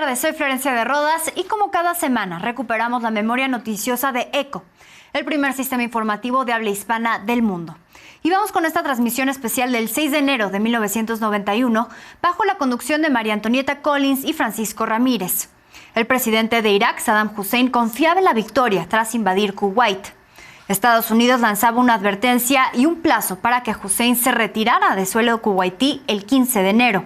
tardes, soy Florencia de Rodas y como cada semana recuperamos la memoria noticiosa de ECO, el primer sistema informativo de habla hispana del mundo. Y vamos con esta transmisión especial del 6 de enero de 1991 bajo la conducción de María Antonieta Collins y Francisco Ramírez. El presidente de Irak, Saddam Hussein, confiaba en la victoria tras invadir Kuwait. Estados Unidos lanzaba una advertencia y un plazo para que Hussein se retirara de suelo kuwaití el 15 de enero.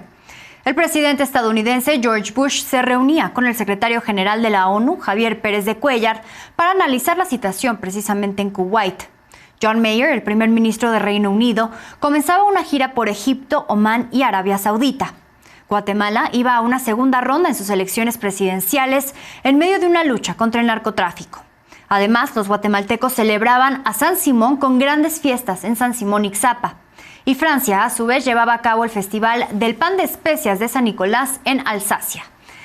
El presidente estadounidense George Bush se reunía con el secretario general de la ONU, Javier Pérez de Cuéllar, para analizar la situación precisamente en Kuwait. John Major, el primer ministro de Reino Unido, comenzaba una gira por Egipto, Omán y Arabia Saudita. Guatemala iba a una segunda ronda en sus elecciones presidenciales en medio de una lucha contra el narcotráfico. Además, los guatemaltecos celebraban a San Simón con grandes fiestas en San Simón Ixapa. Y Francia, a su vez, llevaba a cabo el Festival del Pan de Especias de San Nicolás en Alsacia.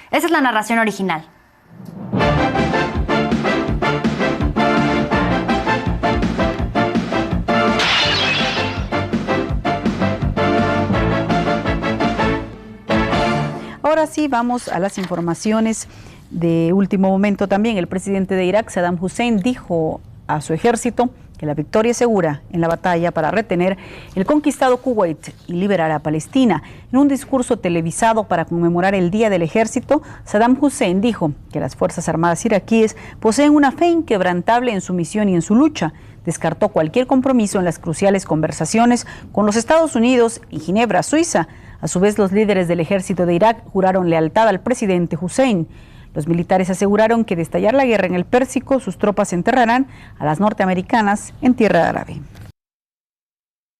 Esa es la narración original. Ahora sí, vamos a las informaciones de último momento también. El presidente de Irak, Saddam Hussein, dijo a su ejército que la victoria es segura en la batalla para retener el conquistado Kuwait y liberar a Palestina. En un discurso televisado para conmemorar el Día del Ejército, Saddam Hussein dijo que las Fuerzas Armadas iraquíes poseen una fe inquebrantable en su misión y en su lucha. Descartó cualquier compromiso en las cruciales conversaciones con los Estados Unidos y Ginebra, Suiza. A su vez, los líderes del ejército de Irak juraron lealtad al presidente Hussein. Los militares aseguraron que de estallar la guerra en el Pérsico, sus tropas enterrarán a las norteamericanas en tierra árabe.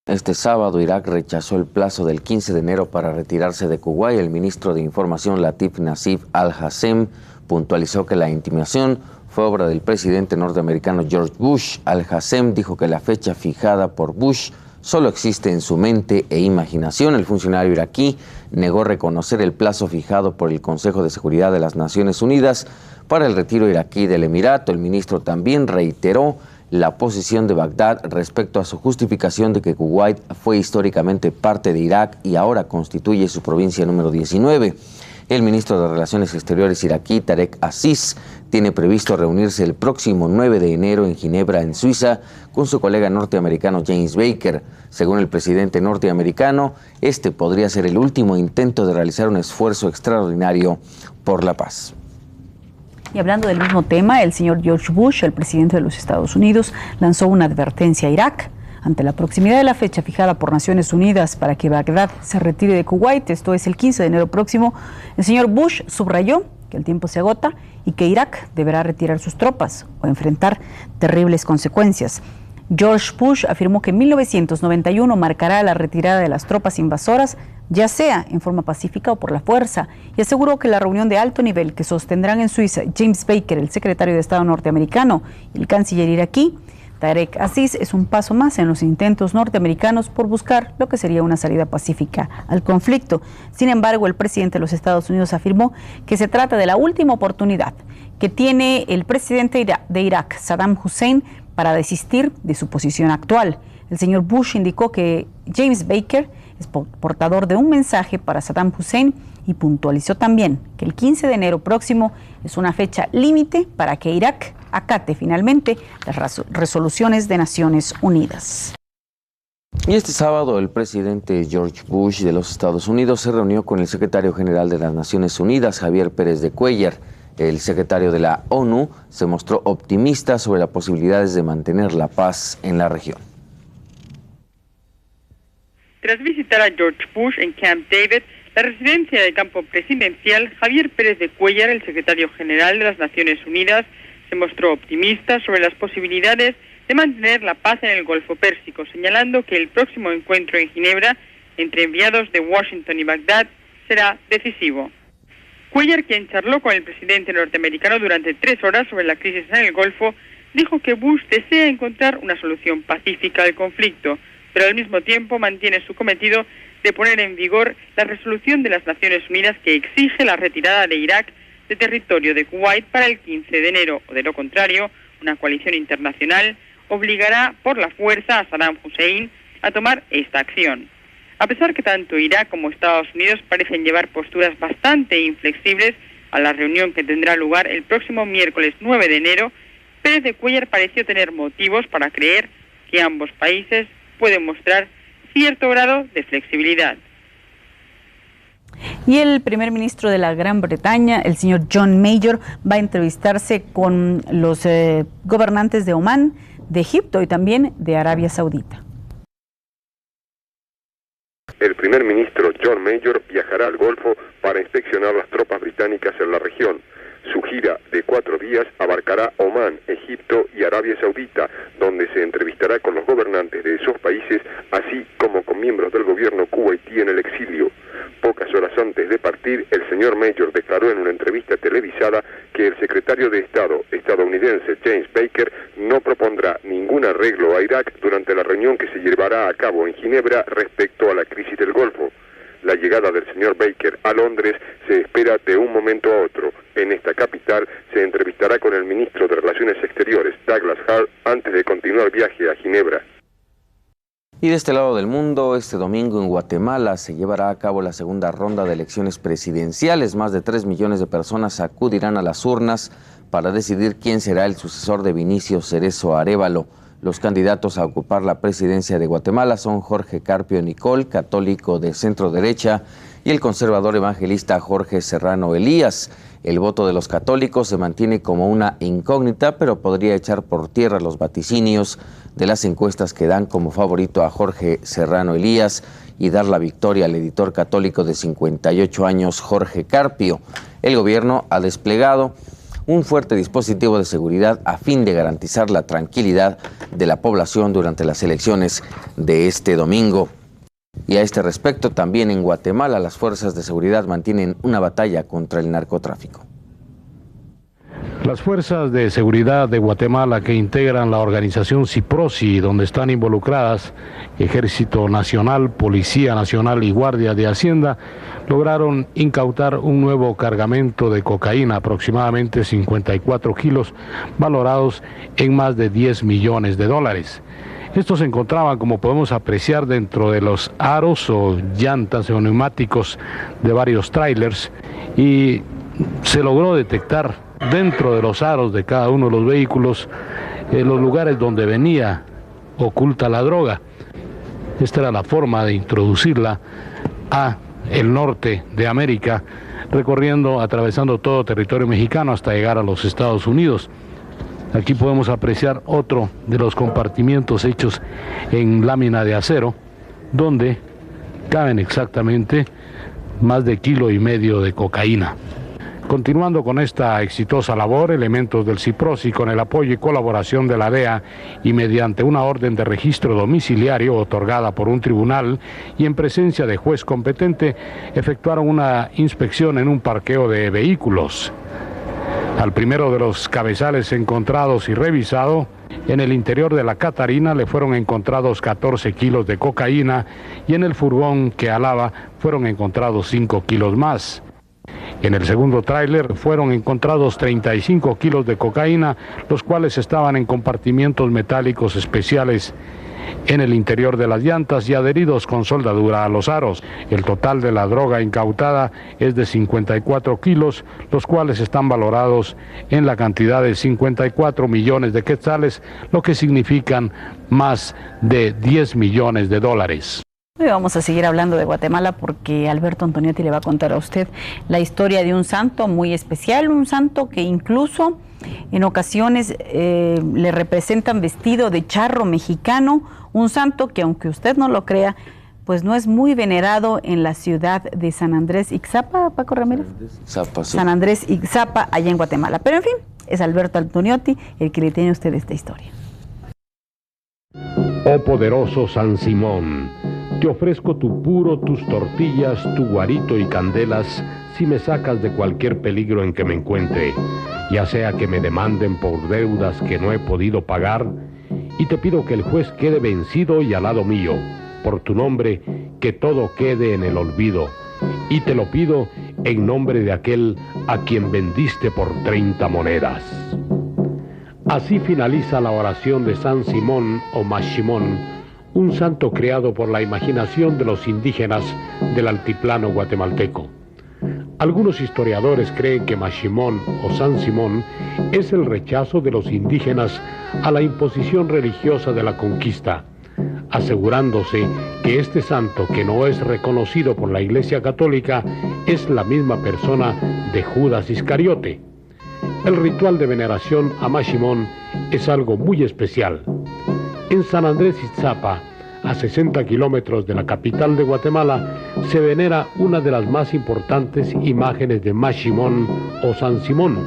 Este sábado, Irak rechazó el plazo del 15 de enero para retirarse de Kuwait. El ministro de Información, Latif Nassif Al-Hassem, puntualizó que la intimidación fue obra del presidente norteamericano George Bush. Al-Hassem dijo que la fecha fijada por Bush solo existe en su mente e imaginación. El funcionario iraquí negó reconocer el plazo fijado por el Consejo de Seguridad de las Naciones Unidas para el retiro iraquí del Emirato. El ministro también reiteró la posición de Bagdad respecto a su justificación de que Kuwait fue históricamente parte de Irak y ahora constituye su provincia número 19. El ministro de Relaciones Exteriores iraquí, Tarek Aziz, tiene previsto reunirse el próximo 9 de enero en Ginebra, en Suiza, con su colega norteamericano James Baker. Según el presidente norteamericano, este podría ser el último intento de realizar un esfuerzo extraordinario por la paz. Y hablando del mismo tema, el señor George Bush, el presidente de los Estados Unidos, lanzó una advertencia a Irak. Ante la proximidad de la fecha fijada por Naciones Unidas para que Bagdad se retire de Kuwait, esto es el 15 de enero próximo, el señor Bush subrayó que el tiempo se agota y que Irak deberá retirar sus tropas o enfrentar terribles consecuencias. George Bush afirmó que 1991 marcará la retirada de las tropas invasoras, ya sea en forma pacífica o por la fuerza, y aseguró que la reunión de alto nivel que sostendrán en Suiza James Baker, el secretario de Estado norteamericano, y el canciller iraquí, Tarek Aziz, es un paso más en los intentos norteamericanos por buscar lo que sería una salida pacífica al conflicto. Sin embargo, el presidente de los Estados Unidos afirmó que se trata de la última oportunidad que tiene el presidente de Irak, Saddam Hussein, para desistir de su posición actual. El señor Bush indicó que James Baker es portador de un mensaje para Saddam Hussein y puntualizó también que el 15 de enero próximo es una fecha límite para que Irak acate finalmente las resoluciones de Naciones Unidas. Y este sábado el presidente George Bush de los Estados Unidos se reunió con el secretario general de las Naciones Unidas, Javier Pérez de Cuéllar. El secretario de la ONU se mostró optimista sobre las posibilidades de mantener la paz en la región. Tras visitar a George Bush en Camp David, la residencia de campo presidencial, Javier Pérez de Cuéllar, el secretario general de las Naciones Unidas, se mostró optimista sobre las posibilidades de mantener la paz en el Golfo Pérsico, señalando que el próximo encuentro en Ginebra entre enviados de Washington y Bagdad será decisivo. Cuéllar, quien charló con el presidente norteamericano durante 3 horas sobre la crisis en el Golfo, dijo que Bush desea encontrar una solución pacífica al conflicto, pero al mismo tiempo mantiene su cometido de poner en vigor la resolución de las Naciones Unidas que exige la retirada de Irak de territorio de Kuwait para el 15 de enero, o de lo contrario, una coalición internacional obligará por la fuerza a Saddam Hussein a tomar esta acción. A pesar que tanto Irak como Estados Unidos parecen llevar posturas bastante inflexibles A la reunión que tendrá lugar el próximo miércoles 9 de enero, Pérez de Cuéllar pareció tener motivos para creer que ambos países pueden mostrar cierto grado de flexibilidad. Y el primer ministro de la Gran Bretaña, el señor John Major, va a entrevistarse con los gobernantes de Omán, de Egipto y también de Arabia Saudita. El primer ministro John Major viajará al Golfo para inspeccionar las tropas británicas en la región. Su gira de 4 días abarcará Omán, Egipto y Arabia Saudita, donde se entrevistará con los gobernantes de esos países, así como con miembros del gobierno kuwaití en el exilio. Pocas horas antes de partir, el señor Major declaró en una entrevista televisada que el secretario de Estado estadounidense James Baker no propondrá ningún arreglo a Irak durante la reunión que se llevará a cabo en Ginebra respecto a la crisis del Golfo. La llegada del señor Baker a Londres se espera de un momento a otro. En esta capital se entrevistará con el ministro de Relaciones Exteriores, Douglas Hart, antes de continuar viaje a Ginebra. Y de este lado del mundo, este domingo en Guatemala se llevará a cabo la segunda ronda de elecciones presidenciales. Más de 3 millones de personas acudirán a las urnas para decidir quién será el sucesor de Vinicio Cerezo Arévalo. Los candidatos a ocupar la presidencia de Guatemala son Jorge Carpio Nicol, católico de centro derecha, y el conservador evangelista Jorge Serrano Elías. El voto de los católicos se mantiene como una incógnita, pero podría echar por tierra los vaticinios de las encuestas que dan como favorito a Jorge Serrano Elías y dar la victoria al editor católico de 58 años, Jorge Carpio. El gobierno ha desplegado un fuerte dispositivo de seguridad a fin de garantizar la tranquilidad de la población durante las elecciones de este domingo. Y a este respecto, también en Guatemala, las fuerzas de seguridad mantienen una batalla contra el narcotráfico. Las fuerzas de seguridad de Guatemala que integran la organización CIPROSI, donde están involucradas Ejército Nacional, Policía Nacional y Guardia de Hacienda, lograron incautar un nuevo cargamento de cocaína, aproximadamente 54 kilos, valorados en más de 10 millones de dólares. Estos se encontraban, como podemos apreciar, dentro de los aros o llantas o neumáticos de varios trailers, y se logró detectar dentro de los aros de cada uno de los vehículos los lugares donde venía oculta la droga. Esta era la forma de introducirla a el norte de América, atravesando todo territorio mexicano hasta llegar a los Estados Unidos. Aquí podemos apreciar otro de los compartimientos hechos en lámina de acero, donde caben exactamente más de 1,5 kilos de cocaína. Continuando con esta exitosa labor, elementos del CIPROSI, con el apoyo y colaboración de la DEA y mediante una orden de registro domiciliario otorgada por un tribunal y en presencia de juez competente, efectuaron una inspección en un parqueo de vehículos. Al primero de los cabezales encontrados y revisado, en el interior de la Catarina le fueron encontrados 14 kilos de cocaína y en el furgón que alaba fueron encontrados 5 kilos más. En el segundo tráiler fueron encontrados 35 kilos de cocaína, los cuales estaban en compartimientos metálicos especiales en el interior de las llantas y adheridos con soldadura a los aros. El total de la droga incautada es de 54 kilos, los cuales están valorados en la cantidad de 54 millones de quetzales, lo que significan más de 10 millones de dólares. Hoy vamos a seguir hablando de Guatemala porque Alberto Antoniotti le va a contar a usted la historia de un santo muy especial, un santo que incluso en ocasiones le representan vestido de charro mexicano, un santo que, aunque usted no lo crea, pues no es muy venerado en la ciudad de San Andrés Ixapa, Paco Ramírez. Ixapa, sí. San Andrés Ixapa, allá en Guatemala. Pero en fin, es Alberto Antoniotti el que le tiene a usted esta historia. Oh poderoso San Simón, te ofrezco tu puro, tus tortillas, tu guarito y candelas, si me sacas de cualquier peligro en que me encuentre, ya sea que me demanden por deudas que no he podido pagar, y te pido que el juez quede vencido y al lado mío, por tu nombre, que todo quede en el olvido, y te lo pido en nombre de aquel a quien vendiste por 30 monedas. Así finaliza la oración de San Simón o Mashimón, un santo creado por la imaginación de los indígenas del altiplano guatemalteco. Algunos historiadores creen que Mashimón o San Simón es el rechazo de los indígenas a la imposición religiosa de la conquista, asegurándose que este santo, que no es reconocido por la Iglesia Católica, es la misma persona de Judas Iscariote. El ritual de veneración a Mashimón es algo muy especial. En San Andrés Itzapa, a 60 kilómetros de la capital de Guatemala, se venera una de las más importantes imágenes de Mashimón o San Simón.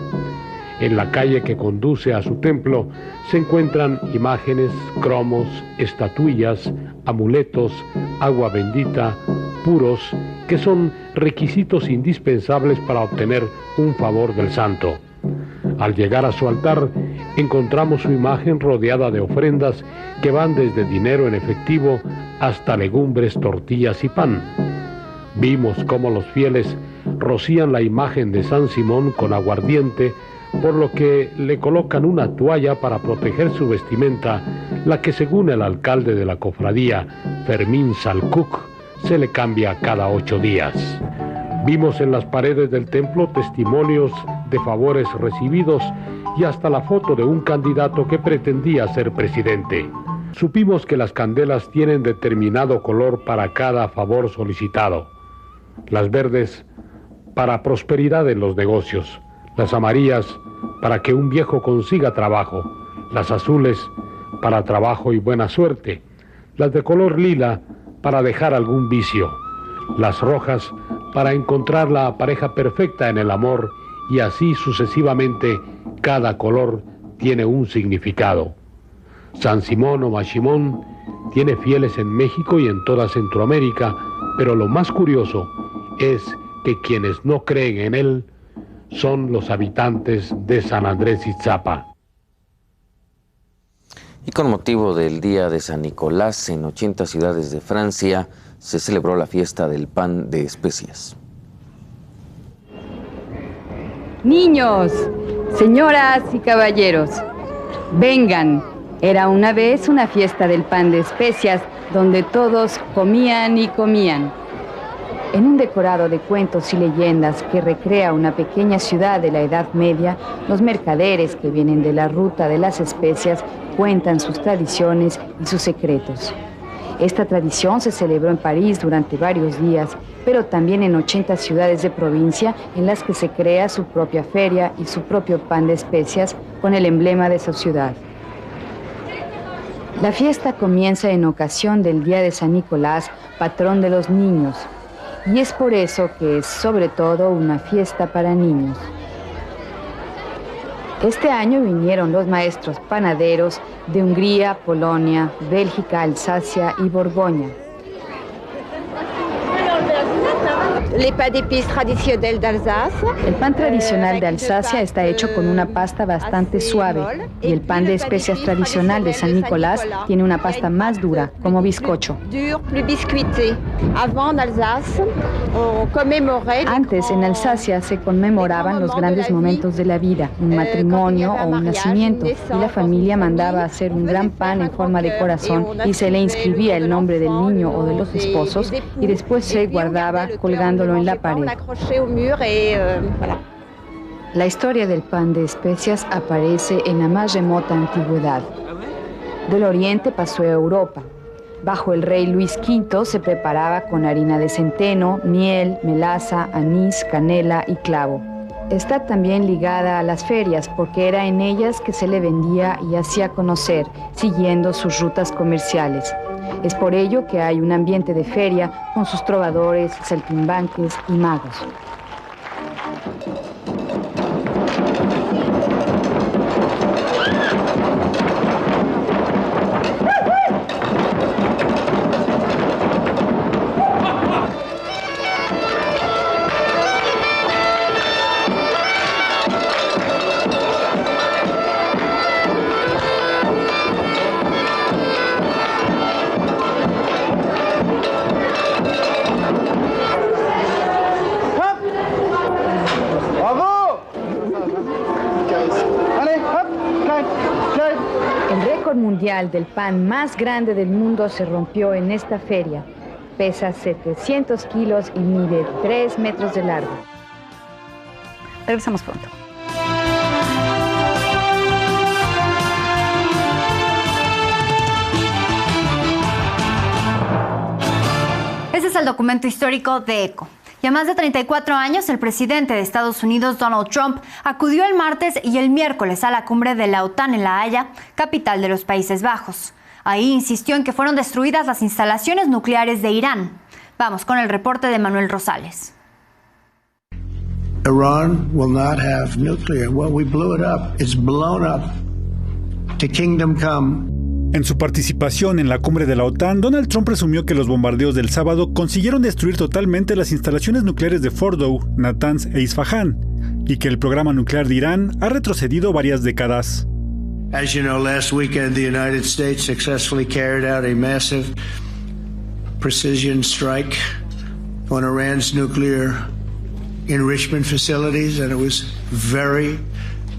En la calle que conduce a su templo se encuentran imágenes, cromos, estatuillas, amuletos, agua bendita, puros, que son requisitos indispensables para obtener un favor del santo. Al llegar a su altar, encontramos su imagen rodeada de ofrendas que van desde dinero en efectivo hasta legumbres, tortillas y pan. Vimos cómo los fieles rocían la imagen de San Simón con aguardiente, por lo que le colocan una toalla para proteger su vestimenta, la que según el alcalde de la cofradía, Fermín Salcuc, se le cambia cada 8 días. Vimos en las paredes del templo testimonios de favores recibidos y hasta la foto de un candidato que pretendía ser presidente. Supimos que las candelas tienen determinado color para cada favor solicitado. Las verdes para prosperidad en los negocios, las amarillas para que un viejo consiga trabajo, las azules para trabajo y buena suerte, las de color lila para dejar algún vicio, las rojas para encontrar la pareja perfecta en el amor, y así sucesivamente cada color tiene un significado. San Simón o Mashimón tiene fieles en México y en toda Centroamérica, pero lo más curioso es que quienes no creen en él son los habitantes de San Andrés Itzapa. Y con motivo del Día de San Nicolás, en 80 ciudades de Francia se celebró la fiesta del pan de especias. Niños, señoras y caballeros, vengan. Era una vez una fiesta del pan de especias donde todos comían y comían. En un decorado de cuentos y leyendas que recrea una pequeña ciudad de la Edad Media, los mercaderes que vienen de la ruta de las especias cuentan sus tradiciones y sus secretos. Esta tradición se celebró en París durante varios días, pero también en 80 ciudades de provincia en las que se crea su propia feria y su propio pan de especias con el emblema de su ciudad. La fiesta comienza en ocasión del Día de San Nicolás, patrón de los niños, y es por eso que es sobre todo una fiesta para niños. Este año vinieron los maestros panaderos de Hungría, Polonia, Bélgica, Alsacia y Borgoña. El pan tradicional de Alsacia está hecho con una pasta bastante suave y el pan de especias tradicional de San Nicolás tiene una pasta más dura, como bizcocho. Antes, en Alsacia se conmemoraban los grandes momentos de la vida, un matrimonio o un nacimiento, y la familia mandaba hacer un gran pan en forma de corazón y se le inscribía el nombre del niño o de los esposos y después se guardaba colgándolo en la pared. La historia del pan de especias aparece en la más remota antigüedad. Del Oriente pasó a Europa. Bajo el rey Luis V se preparaba con harina de centeno, miel, melaza, anís, canela y clavo. Está también ligada a las ferias porque era en ellas que se le vendía y hacía conocer, siguiendo sus rutas comerciales. Es por ello que hay un ambiente de feria con sus trovadores, saltimbanques y magos. Del pan más grande del mundo se rompió en esta feria. Pesa 700 kilos y mide 3 metros de largo. Regresamos pronto. Este es el documento histórico de ECO. Y a más de 34 años, el presidente de Estados Unidos, Donald Trump, acudió el martes y el miércoles a la cumbre de la OTAN en La Haya, capital de los Países Bajos. Ahí insistió en que fueron destruidas las instalaciones nucleares de Irán. Vamos con el reporte de Manuel Rosales. Iran will not have nuclear. Well, we blew it up. It's blown up. To kingdom come. En su participación en la cumbre de la OTAN, Donald Trump presumió que los bombardeos del sábado consiguieron destruir totalmente las instalaciones nucleares de Fordow, Natanz e Isfahán, y que el programa nuclear de Irán ha retrocedido varias décadas. As you know, last weekend the United States successfully carried out a massive precision strike on Iran's nuclear enrichment facilities, and it was very,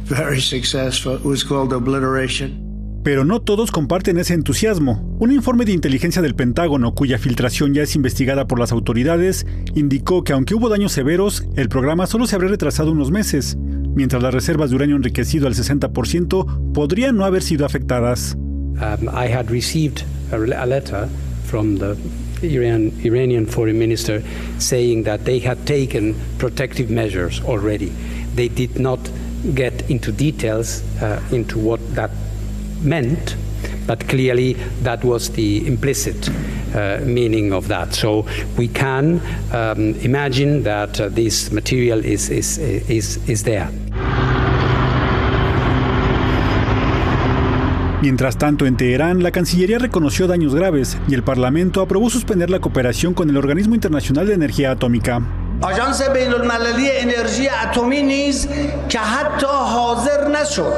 very successful. It was called obliteration. Pero no todos comparten ese entusiasmo. Un informe de inteligencia del Pentágono, cuya filtración ya es investigada por las autoridades, indicó que aunque hubo daños severos, el programa solo se habría retrasado unos meses, mientras las reservas de uranio enriquecido al 60% podrían no haber sido afectadas. I had received a letter from the Iranian foreign minister saying that they had taken protective measures already. They did not get into details into what that meant, but clearly that was the implicit meaning of that. So we can imagine that this material is there. Mientras tanto, en Teherán, la Cancillería reconoció daños graves y el Parlamento aprobó suspender la cooperación con el Organismo Internacional de Energía Atómica. آژانس بین‌المللی انرژی اتمی نیز که حتی حاضر نشد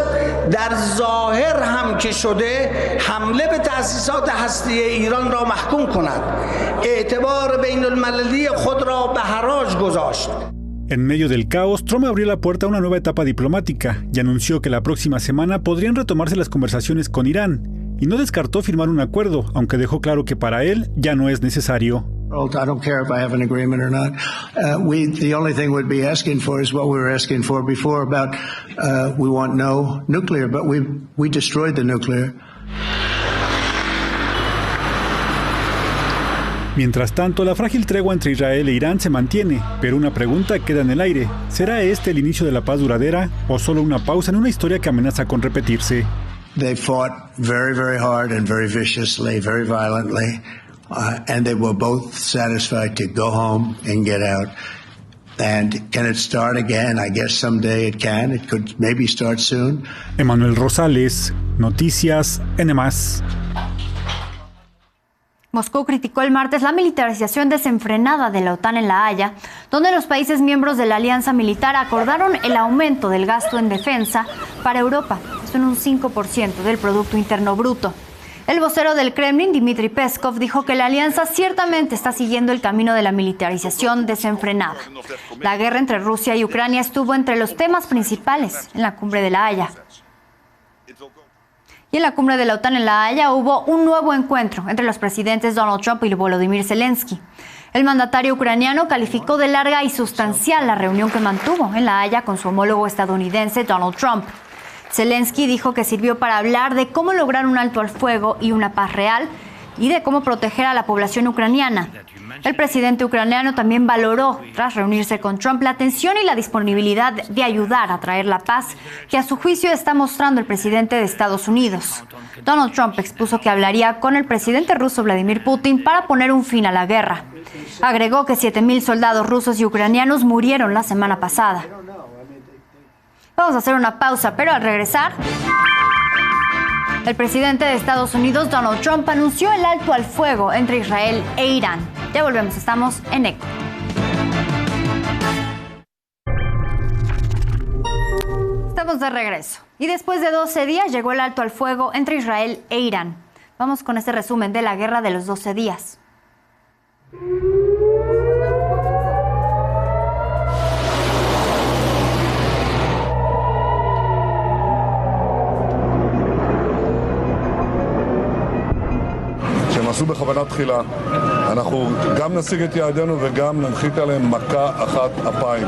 در ظاهر هم که شده حمله به تأسیسات هسته‌ای ایران را محکوم کند اعتبار بین‌المللی خود را به حراج گذاشت. En medio del caos, Trump abrió la puerta a una nueva etapa diplomática y anunció que la próxima semana podrían retomarse las conversaciones con Irán, y no descartó firmar un acuerdo, aunque dejó claro que para él ya no es necesario. I don't care if I have an agreement or not. The only thing we'd be asking for is what we were asking for before about we want no nuclear, but we destroyed the nuclear. Mientras tanto, la frágil tregua entre Israel e Irán se mantiene, pero una pregunta queda en el aire. ¿Será este el inicio de la paz duradera o solo una pausa en una historia que amenaza con repetirse? They fought very, very hard and very viciously, very violently, and they were both satisfied to go home and get out. And can it start again? I guess someday it can. It could maybe start soon. Emanuel Rosales, Noticias N+. Moscú criticó el martes la militarización desenfrenada de la OTAN en La Haya, donde los países miembros de la alianza militar acordaron el aumento del gasto en defensa para Europa, esto en un 5% del Producto Interno Bruto. El vocero del Kremlin, Dmitry Peskov, dijo que la alianza ciertamente está siguiendo el camino de la militarización desenfrenada. La guerra entre Rusia y Ucrania estuvo entre los temas principales en la cumbre de La Haya. Y en la cumbre de la OTAN en La Haya hubo un nuevo encuentro entre los presidentes Donald Trump y Volodymyr Zelensky. El mandatario ucraniano calificó de larga y sustancial la reunión que mantuvo en La Haya con su homólogo estadounidense Donald Trump. Zelensky dijo que sirvió para hablar de cómo lograr un alto al fuego y una paz real y de cómo proteger a la población ucraniana. El presidente ucraniano también valoró, tras reunirse con Trump, la atención y la disponibilidad de ayudar a traer la paz que a su juicio está mostrando el presidente de Estados Unidos. Donald Trump expuso que hablaría con el presidente ruso Vladimir Putin para poner un fin a la guerra. Agregó que 7,000 soldados rusos y ucranianos murieron la semana pasada. Vamos a hacer una pausa, pero al regresar, el presidente de Estados Unidos, Donald Trump, anunció el alto al fuego entre Israel e Irán. Ya volvemos, estamos en ECO. Estamos de regreso. Y después de 12 días llegó el alto al fuego entre Israel e Irán. Vamos con este resumen de la guerra de los 12 días. עשו בכוונת תחילה, אנחנו גם נשיג את יעדינו וגם ננחית עליהם מכה אחת אפיים.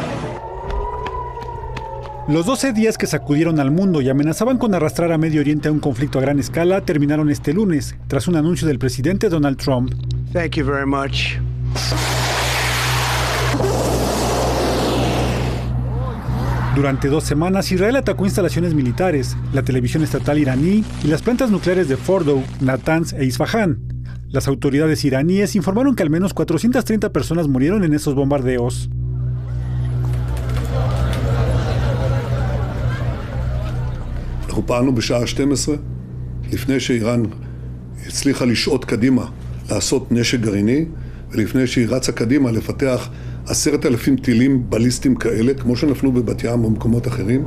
Los 12 días que sacudieron al mundo y amenazaban con arrastrar a Medio Oriente a un conflicto a gran escala terminaron este lunes, tras un anuncio del presidente Donald Trump. Thank you very much. Durante 2 semanas, Israel atacó instalaciones militares, la televisión estatal iraní y las plantas nucleares de Fordow, Natanz e Isfahán. Las autoridades iraníes informaron que al menos 430 personas murieron en esos bombardeos. אנחנו פעלנו בשעה 12, לפני שאיראן הצליחה לשעוט קדימה, לעשות נשק גרעיני, ולפני שהיא רצה קדימה לפתח 10,000 טילים בליסטיים כאלה, כמו שנפלו בבת ים ובמקומות אחרים.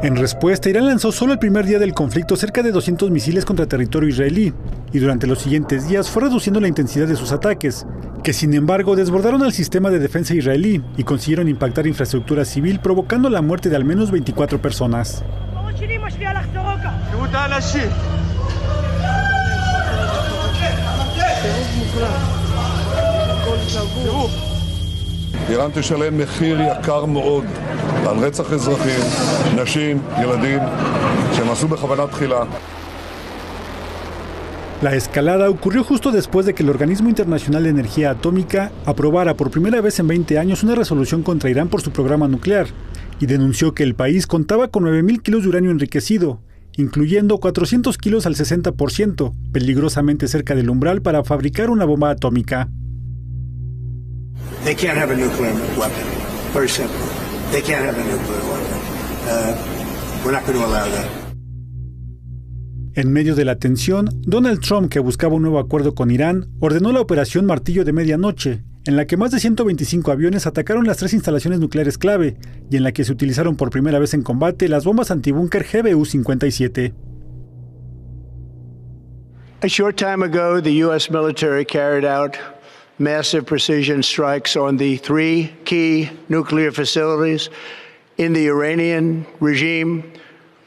En respuesta, Irán lanzó solo el primer día del conflicto cerca de 200 misiles contra territorio israelí, y durante los siguientes días fue reduciendo la intensidad de sus ataques, que sin embargo desbordaron al sistema de defensa israelí y consiguieron impactar infraestructura civil, provocando la muerte de al menos 24 personas. איראן תשלם מחיר יקר מאוד על רצח אזרחים, נשים, ילדים, שהם עשו בכוונה תחילה. La escalada ocurrió justo después de que el Organismo Internacional de Energía Atómica aprobara por primera vez en 20 años una resolución contra Irán por su programa nuclear y denunció que el país contaba con 9.000 kilos de uranio enriquecido, incluyendo 400 kilos al 60%, peligrosamente cerca del umbral para fabricar una bomba atómica. They can't have a nuclear weapon. Very simple. They can't have a nuclear weapon. We're not going to allow that. En medio de la tensión, Donald Trump, que buscaba un nuevo acuerdo con Irán, ordenó la operación Martillo de Medianoche, en la que más de 125 aviones atacaron las 3 instalaciones nucleares clave y en la que se utilizaron por primera vez en combate las bombas antibúnker GBU-57. A short time ago, the U.S. military carried out massive precision strikes on the 3 key nuclear facilities in the Iranian regime,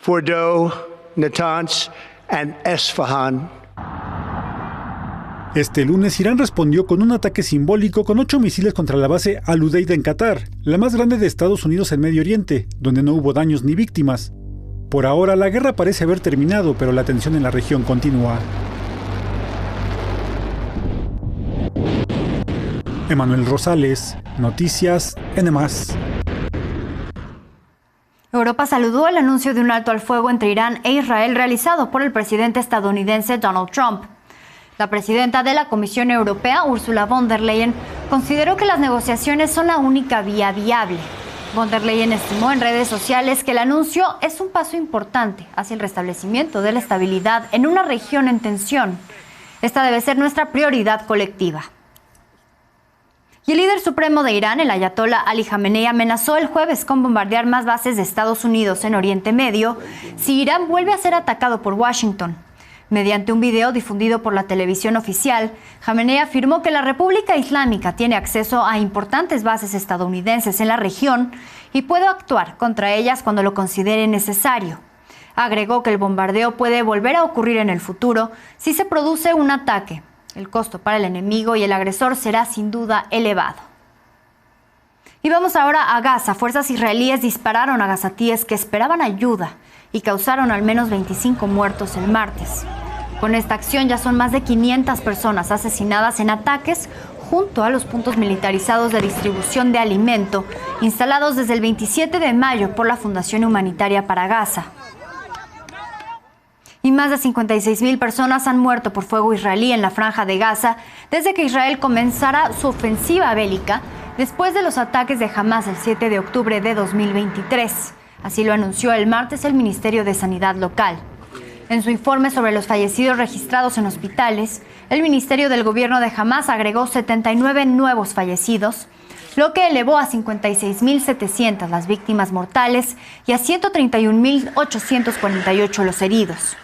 Fordow, Natanz, and Esfahan. Este lunes, Irán respondió con un ataque simbólico con 8 misiles contra la base Al-Udeid en Qatar, la más grande de Estados Unidos en Medio Oriente, donde no hubo daños ni víctimas. Por ahora, la guerra parece haber terminado, pero la tensión en la región continúa. Emanuel Rosales, Noticias N+. Europa saludó el anuncio de un alto al fuego entre Irán e Israel realizado por el presidente estadounidense Donald Trump. La presidenta de la Comisión Europea, Ursula von der Leyen, consideró que las negociaciones son la única vía viable. Von der Leyen estimó en redes sociales que el anuncio es un paso importante hacia el restablecimiento de la estabilidad en una región en tensión. Esta debe ser nuestra prioridad colectiva. Y el líder supremo de Irán, el ayatolá Ali Jamenei, amenazó el jueves con bombardear más bases de Estados Unidos en Oriente Medio si Irán vuelve a ser atacado por Washington. Mediante un video difundido por la televisión oficial, Jamenei afirmó que la República Islámica tiene acceso a importantes bases estadounidenses en la región y puede actuar contra ellas cuando lo considere necesario. Agregó que el bombardeo puede volver a ocurrir en el futuro si se produce un ataque. El costo para el enemigo y el agresor será sin duda elevado. Y vamos ahora a Gaza. Fuerzas israelíes dispararon a gazatíes que esperaban ayuda y causaron al menos 25 muertos el martes. Con esta acción ya son más de 500 personas asesinadas en ataques junto a los puntos militarizados de distribución de alimento instalados desde el 27 de mayo por la Fundación Humanitaria para Gaza. Y más de 56,000 personas han muerto por fuego israelí en la Franja de Gaza desde que Israel comenzara su ofensiva bélica después de los ataques de Hamas el 7 de octubre de 2023. Así lo anunció el martes el Ministerio de Sanidad local. En su informe sobre los fallecidos registrados en hospitales, el Ministerio del Gobierno de Hamas agregó 79 nuevos fallecidos, lo que elevó a 56,700 las víctimas mortales y a 131,848 los heridos.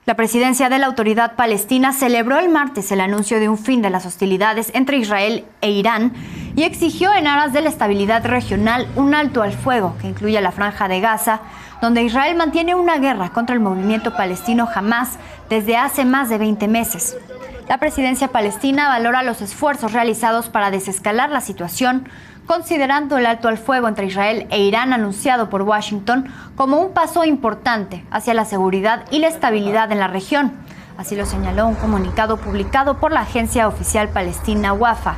La presidencia de la Autoridad Palestina celebró el martes el anuncio de un fin de las hostilidades entre Israel e Irán y exigió en aras de la estabilidad regional un alto al fuego que incluya la Franja de Gaza, donde Israel mantiene una guerra contra el movimiento palestino Hamas desde hace más de 20 meses. La presidencia palestina valora los esfuerzos realizados para desescalar la situación, considerando el alto al fuego entre Israel e Irán anunciado por Washington como un paso importante hacia la seguridad y la estabilidad en la región. Así lo señaló un comunicado publicado por la agencia oficial palestina Wafa.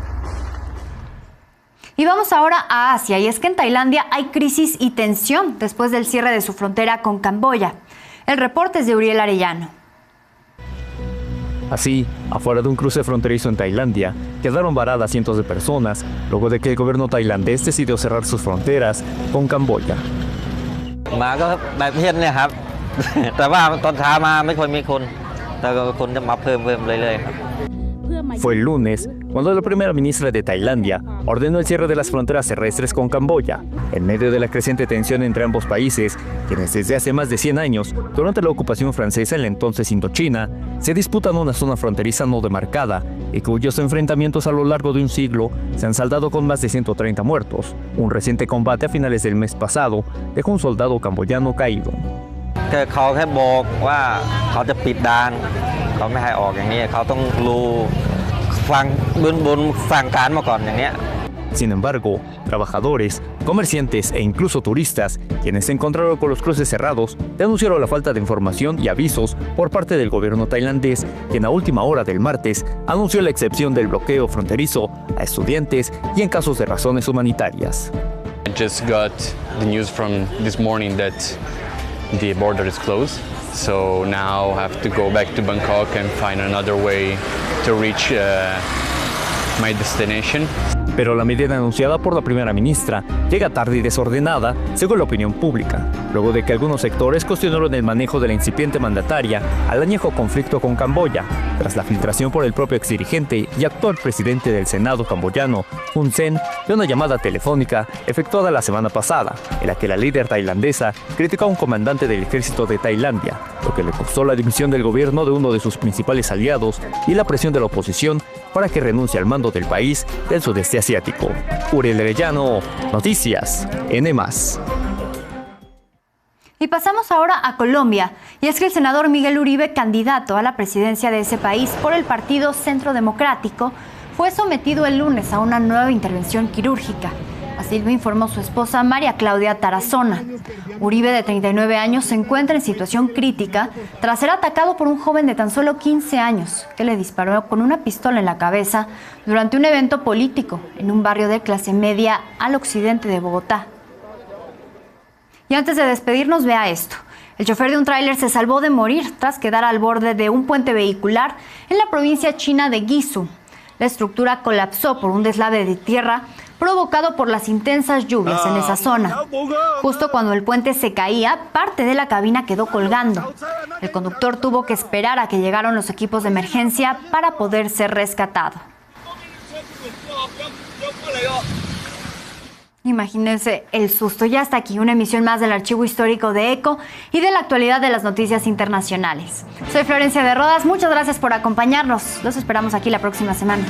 Y vamos ahora a Asia, y es que en Tailandia hay crisis y tensión después del cierre de su frontera con Camboya. El reporte es de Uriel Arellano. Así, afuera de un cruce fronterizo en Tailandia, quedaron varadas cientos de personas luego de que el gobierno tailandés decidió cerrar sus fronteras con Camboya. Fue el lunes cuando la primera ministra de Tailandia ordenó el cierre de las fronteras terrestres con Camboya, en medio de la creciente tensión entre ambos países, quienes desde hace más de 100 años, durante la ocupación francesa en la entonces Indochina, se disputan una zona fronteriza no demarcada y cuyos enfrentamientos a lo largo de un siglo se han saldado con más de 130 muertos. Un reciente combate a finales del mes pasado dejó un soldado camboyano caído. Sin embargo, trabajadores, comerciantes e incluso turistas, quienes se encontraron con los cruces cerrados, denunciaron la falta de información y avisos por parte del gobierno tailandés, quien a última hora del martes anunció la excepción del bloqueo fronterizo a estudiantes y en casos de razones humanitarias. I just got the news from this morning that the border is closed. So now I have to go back to Bangkok and find another way to reach my destination. Pero la medida anunciada por la primera ministra llega tarde y desordenada, según la opinión pública, luego de que algunos sectores cuestionaron el manejo de la incipiente mandataria al añejo conflicto con Camboya, tras la filtración por el propio exdirigente y actual presidente del Senado camboyano, Hun Sen, de una llamada telefónica efectuada la semana pasada, en la que la líder tailandesa criticó a un comandante del ejército de Tailandia, lo que le costó la dimisión del gobierno de uno de sus principales aliados y la presión de la oposición para que renuncie al mando del país del sudeste asiático. Uriel Arellano, Noticias N+. Y pasamos ahora a Colombia, y es que el senador Miguel Uribe, candidato a la presidencia de ese país por el Partido Centro Democrático, fue sometido el lunes a una nueva intervención quirúrgica. Así lo informó su esposa María Claudia Tarazona. Uribe, de 39 años, se encuentra en situación crítica tras ser atacado por un joven de tan solo 15 años que le disparó con una pistola en la cabeza durante un evento político en un barrio de clase media al occidente de Bogotá. Y antes de despedirnos, vea esto. El chofer de un tráiler se salvó de morir tras quedar al borde de un puente vehicular en la provincia china de Guizhou. La estructura colapsó por un deslave de tierra provocado por las intensas lluvias en esa zona. Justo cuando el puente se caía, parte de la cabina quedó colgando. El conductor tuvo que esperar a que llegaran los equipos de emergencia para poder ser rescatado. Imagínense el susto. Ya está aquí una emisión más del Archivo Histórico de ECO y de la actualidad de las noticias internacionales. Soy Florencia de Rodas, muchas gracias por acompañarnos. Los esperamos aquí la próxima semana.